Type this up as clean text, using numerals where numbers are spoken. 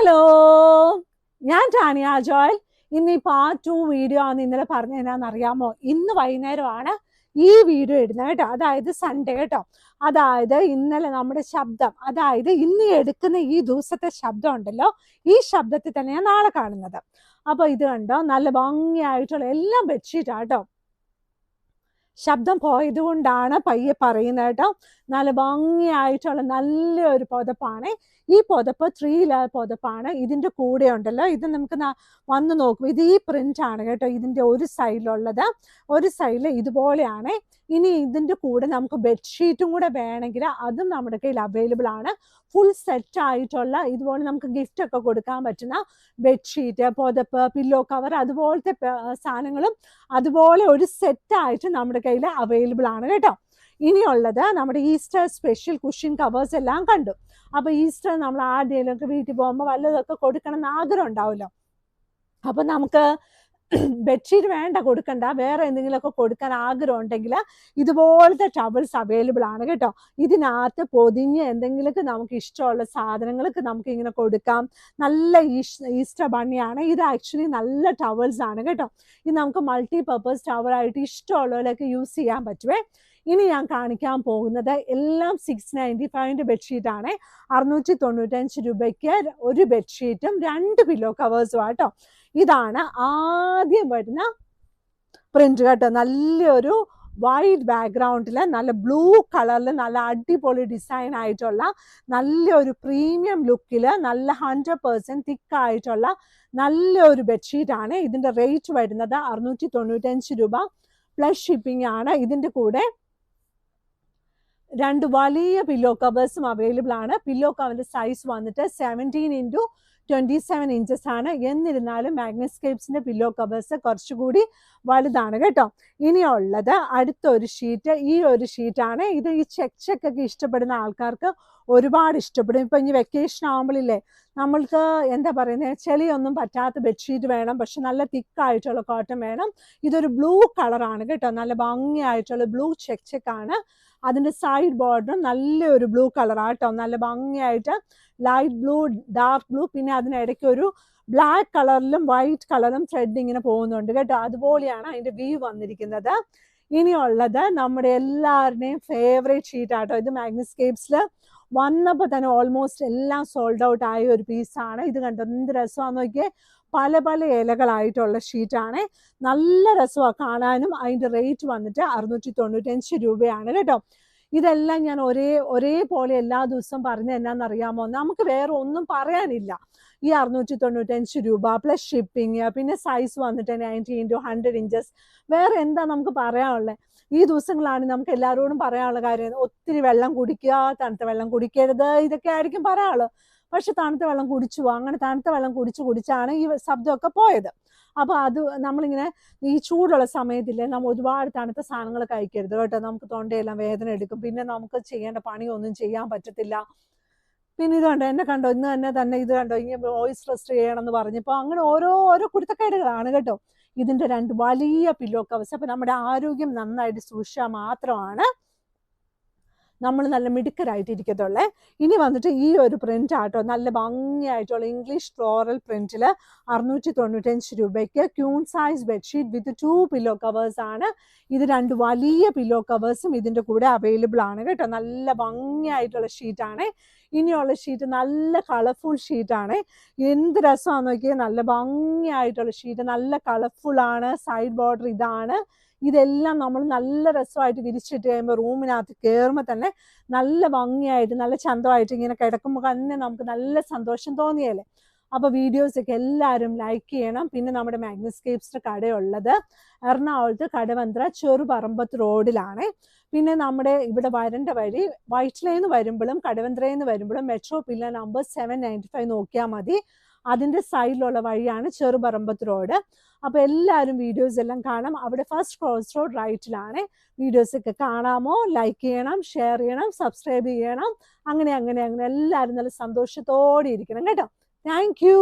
Hello, ഞാൻ Tanya Joel. ഇന്ന് ഈ പാർട്ട് 2 വീഡിയോ ആണ് ഇന്നലെ പറഞ്ഞ എന്നാന്നറിയാമോ? ഇന്ന് വൈകുന്നേരമാണ് ഈ വീഡിയോ ഇടുന്നത് കേട്ടോ. അതായത് സൺഡേ കേട്ടോ. അതായത് ഇന്നലെ നമ്മുടെ ശബ്ദം, അതായത് ഇന്ന് എടുക്കുന്ന ഈ ദിവസത്തെ ശബ്ദം ഉണ്ടല്ലോ, ഈ ശബ്ദത്തിൽ തന്നെയാണ് നാളെ കാണുന്നത്. അപ്പൊ ഇത് കണ്ടോ, നല്ല ഭംഗിയായിട്ടുള്ള എല്ലാം ബെഡ്ഷീറ്റാണ് കേട്ടോ. ശബ്ദം പോയത് കൊണ്ടാണ് പയ്യെ പറയുന്നത് കേട്ടോ. നല്ല ഭംഗിയായിട്ടുള്ള നല്ലൊരു പുതപ്പാണ്. ഈ പുതപ്പ് 3 ലെയർ പുതപ്പാണ്. ഇതിൻ്റെ കൂടെ ഉണ്ടല്ലോ, ഇത് നമുക്ക് വന്ന് നോക്കും. ഇത് ഈ പ്രിന്റ് ആണ് കേട്ടോ. ഇതിൻ്റെ ഒരു സൈഡിലുള്ളത്, ഒരു സൈഡിൽ ഇതുപോലെയാണ്. ഇനി ഇതിൻ്റെ കൂടെ നമുക്ക് ബെഡ്ഷീറ്റും കൂടെ വേണമെങ്കിൽ അതും നമ്മുടെ കയ്യിൽ അവൈലബിൾ ആണ്. ഫുൾ സെറ്റ് ആയിട്ടുള്ള ഇതുപോലെ നമുക്ക് ഗിഫ്റ്റ് ഒക്കെ കൊടുക്കാൻ പറ്റുന്ന ബെഡ്ഷീറ്റ്, പുതപ്പ്, പില്ലോ കവർ, അതുപോലത്തെ സാധനങ്ങളും അതുപോലെ ഒരു സെറ്റായിട്ട് നമ്മുടെ കയ്യിൽ അവൈലബിൾ ആണ് കേട്ടോ. ഇനിയുള്ളത് നമ്മുടെ ഈസ്റ്റർ സ്പെഷ്യൽ കുഷ്യൻ കവേഴ്സ് എല്ലാം കണ്ടു. അപ്പൊ ഈസ്റ്റർ നമ്മൾ ആരുടെയൊക്കെ വീട്ടിൽ പോകുമ്പോൾ വല്ലതൊക്കെ കൊടുക്കണം എന്ന് ആഗ്രഹം ഉണ്ടാവുമല്ലോ. അപ്പൊ നമുക്ക് ബെഡ്ഷീറ്റ് വേണ്ട, കൊടുക്കണ്ട, വേറെ എന്തെങ്കിലുമൊക്കെ കൊടുക്കാൻ ആഗ്രഹം ഉണ്ടെങ്കിൽ ഇതുപോലത്തെ ടവൽസ് അവൈലബിൾ ആണ് കേട്ടോ. ഇതിനകത്ത് പൊതിഞ്ഞ് എന്തെങ്കിലുമൊക്കെ നമുക്ക് ഇഷ്ടമുള്ള സാധനങ്ങൾക്ക് നമുക്ക് ഇങ്ങനെ കൊടുക്കാം. നല്ല ഈസ്റ്റർ ബണ്ണിയാണ് ഇത്. ആക്ച്വലി നല്ല ടവൽസ് ആണ് കേട്ടോ. ഇത് നമുക്ക് മൾട്ടി പർപ്പസ് ടവലായിട്ട് ഇഷ്ടമുള്ളവരൊക്കെ യൂസ് ചെയ്യാൻ പറ്റുമേ. ഇനി ഞാൻ കാണിക്കാൻ പോകുന്നത് എല്ലാം 695 ബെഡ്ഷീറ്റാണ്. 695 രൂപയ്ക്ക് ഒരു ബെഡ്ഷീറ്റും 2 പില്ലോ കവേഴ്സും ആട്ടോ. ഇതാണ് ആദ്യം വരുന്ന പ്രിന്റ് കേട്ടോ. നല്ലൊരു വൈറ്റ് ബാക്ക്ഗ്രൗണ്ടിൽ നല്ല ബ്ലൂ കളറിൽ നല്ല അടിപൊളി ഡിസൈൻ ആയിട്ടുള്ള നല്ലൊരു പ്രീമിയം ലുക്കിൽ നല്ല 100% തിക്കായിട്ടുള്ള നല്ലൊരു ബെഡ്ഷീറ്റാണ്. ഇതിൻ്റെ റേറ്റ് വരുന്നത് 695 രൂപ പ്ലസ് ഷിപ്പിംഗ് ആണ്. ഇതിൻ്റെ കൂടെ 2 വലിയ പില്ലോ കവേഴ്സും അവൈലബിൾ ആണ്. പില്ലോ കവറിന്റെ സൈസ് വന്നിട്ട് 17x27 ഇഞ്ചസ് ആണ്. എന്നിരുന്നാലും മാഗ്നസ്കേപ്സിന്റെ പില്ലോ കവേഴ്സ് കുറച്ചുകൂടി വലുതാണ് കേട്ടോ. ഇനിയുള്ളത് അടുത്തൊരു ഷീറ്റ്, ഈ ഒരു ഷീറ്റാണ്. ഇത് ഈ ചെക്ക് ഒക്കെ ഇഷ്ടപ്പെടുന്ന ആൾക്കാർക്ക് ഒരുപാട് ഇഷ്ടപ്പെടും. ഇപ്പൊ ഇനി വെക്കേഷൻ ആകുമ്പോഴില്ലേ, നമ്മൾക്ക് എന്താ പറയുന്നത്, ചെളിയൊന്നും പറ്റാത്ത ബെഡ്ഷീറ്റ് വേണം, പക്ഷെ നല്ല തിക്കായിട്ടുള്ള കോട്ടൺ വേണം. ഇതൊരു ബ്ലൂ കളറാണ് കേട്ടോ. നല്ല ഭംഗിയായിട്ടുള്ള ബ്ലൂ ചെക്കാണ്. അതിൻ്റെ സൈഡ് ബോർഡറും നല്ലൊരു ബ്ലൂ കളറാണ് കേട്ടോ. നല്ല ഭംഗിയായിട്ട് ലൈറ്റ് ബ്ലൂ, ഡാർക്ക് ബ്ലൂ, പിന്നെ അതിനിടയ്ക്ക് ഒരു ബ്ലാക്ക് കളറിലും വൈറ്റ് കളറും ത്രെഡ് ഇങ്ങനെ പോകുന്നുണ്ട് കേട്ടോ. അതുപോലെയാണ് അതിൻ്റെ വ്യൂ വന്നിരിക്കുന്നത്. ഇനിയുള്ളത് നമ്മുടെ എല്ലാവരുടെയും ഫേവറേറ്റ് ഷീറ്റ് ആട്ടോ. ഇത് മാഗ്നസ്കേപ്സിൽ വന്നപ്പോൾ തന്നെ ഓൾമോസ്റ്റ് എല്ലാം സോൾഡ് ഔട്ട് ആയ ഒരു പീസാണ്. ഇത് കണ്ടോ, എന്ത് രസമാണെന്ന് നോക്കിയേ. പല പല ഇലകളായിട്ടുള്ള ഷീറ്റാണ്. നല്ല രസമാണ് കാണാനും. അതിൻ്റെ റേറ്റ് വന്നിട്ട് 695 രൂപയാണ് കേട്ടോ. ഇതെല്ലാം ഞാൻ ഒരേപോലെ എല്ലാ ദിവസവും പറഞ്ഞത് എന്നാന്നറിയാമോ? നമുക്ക് വേറെ ഒന്നും പറയാനില്ല. ഈ 695 രൂപ പ്ലസ് ഷിപ്പിംഗ്, പിന്നെ സൈസ് വന്നിട്ട് 90x100 ഇഞ്ചസ്. വേറെ എന്താ നമുക്ക് പറയാനുള്ളത്? ഈ ദിവസങ്ങളാണ് നമുക്ക് എല്ലാവരോടും പറയാനുള്ള കാര്യം. ഒത്തിരി വെള്ളം കുടിക്കുക, തണുത്ത വെള്ളം കുടിക്കരുത്, ഇതൊക്കെ ആയിരിക്കും പറയാനുള്ളത്. പക്ഷെ തണുത്ത വെള്ളം കുടിച്ചു, അങ്ങനെ തണുത്ത വെള്ളം കുടിച്ചാണ് ഈ ശബ്ദമൊക്കെ പോയത്. അപ്പോൾ അത് നമ്മളിങ്ങനെ ഈ ചൂടുള്ള സമയത്തില്ലേ, നമ്മൾ ഒരുപാട് തണുത്ത സാധനങ്ങൾ കഴിക്കരുത് കേട്ടോ. നമുക്ക് തൊണ്ടയെല്ലാം വേദന എടുക്കും, പിന്നെ നമുക്ക് ചെയ്യേണ്ട പണിയൊന്നും ചെയ്യാൻ പറ്റത്തില്ല. പിന്നെ ഇത് കണ്ടോ, എന്നെ കണ്ടോ, ഇന്ന് തന്നെ ഇത് കണ്ടോ, ഇങ്ങനെ വോയിസ് റെസ്റ്റ് ചെയ്യണമെന്ന് പറഞ്ഞപ്പോൾ അങ്ങനെ ഓരോ കുരുത്തക്കേടുകളാണ് കേട്ടോ. ഇതിൻ്റെ 2 വലിയ പില്ലോ കവേഴ്സ്. അപ്പം നമ്മുടെ ആരോഗ്യം നന്നായിട്ട് സൂക്ഷിച്ചാൽ മാത്രമാണ് നമ്മൾ നല്ല മിടുക്കരായിട്ടിരിക്കത്തുള്ളേ. ഇനി വന്നിട്ട് ഈ ഒരു പ്രിന്റ് ആട്ടോ. നല്ല ഭംഗിയായിട്ടുള്ള ഇംഗ്ലീഷ് ഫ്ലോറൽ പ്രിന്റിൽ 695 രൂപയ്ക്ക് ക്യൂൺ സൈസ് ബെഡ്ഷീറ്റ് വിത്ത് 2 പില്ലോ കവേഴ്സ് ആണ്. ഇത് 2 വലിയ പില്ലോ കവേഴ്സും ഇതിൻ്റെ കൂടെ അവൈലബിൾ ആണ് കേട്ടോ. നല്ല ഭംഗിയായിട്ടുള്ള ഷീറ്റാണ്. ഇനിയുള്ള ഷീറ്റ് നല്ല കളർഫുൾ ഷീറ്റാണ്. എന്ത് രസമാണെന്ന് നോക്കിയാൽ, നല്ല ഭംഗിയായിട്ടുള്ള ഷീറ്റ്, നല്ല കളർഫുള്ളാണ്. സൈഡ് ബോർഡർ ഇതാണ്. ഇതെല്ലാം നമ്മൾ നല്ല രസമായിട്ട് വിരിച്ചിട്ട് കഴിയുമ്പോൾ റൂമിനകത്ത് കയറുമ്പോൾ തന്നെ നല്ല ഭംഗിയായിട്ട് നല്ല ചന്തമായിട്ട് ഇങ്ങനെ കിടക്കുമ്പോൾ തന്നെ നമുക്ക് നല്ല സന്തോഷം തോന്നിയല്ലേ. അപ്പോൾ വീഡിയോസൊക്കെ എല്ലാവരും ലൈക്ക് ചെയ്യണം. പിന്നെ നമ്മുടെ മാഗ്നസ്കേപ്സിൻ്റെ കടയുള്ളത് എറണാകുളത്ത് കടവന്ത്ര ചെറുപറമ്പത്ത് റോഡിലാണ്. പിന്നെ നമ്മുടെ ഇവിടെ വരേണ്ട വഴി വൈറ്റിലയിൽ നിന്ന് വരുമ്പോഴും കടവന്ത്രയിൽ നിന്ന് വരുമ്പോഴും മെട്രോ പില്ലർ നമ്പർ 795 നോക്കിയാൽ മതി. അതിൻ്റെ സൈഡിലുള്ള വഴിയാണ് ചെറുപറമ്പത്ത് റോഡ്. അപ്പോൾ എല്ലാവരും വീഡിയോസ് എല്ലാം കാണാം. അവിടെ ഫസ്റ്റ് ക്രോസ് റോഡ് റൈറ്റിലാണ്. വീഡിയോസൊക്കെ കാണാമോ? ലൈക്ക് ചെയ്യണം, ഷെയർ ചെയ്യണം, സബ്സ്ക്രൈബ് ചെയ്യണം. അങ്ങനെ എല്ലാവരും നല്ല സന്തോഷത്തോടെ ഇരിക്കണം കേട്ടോ. Thank U.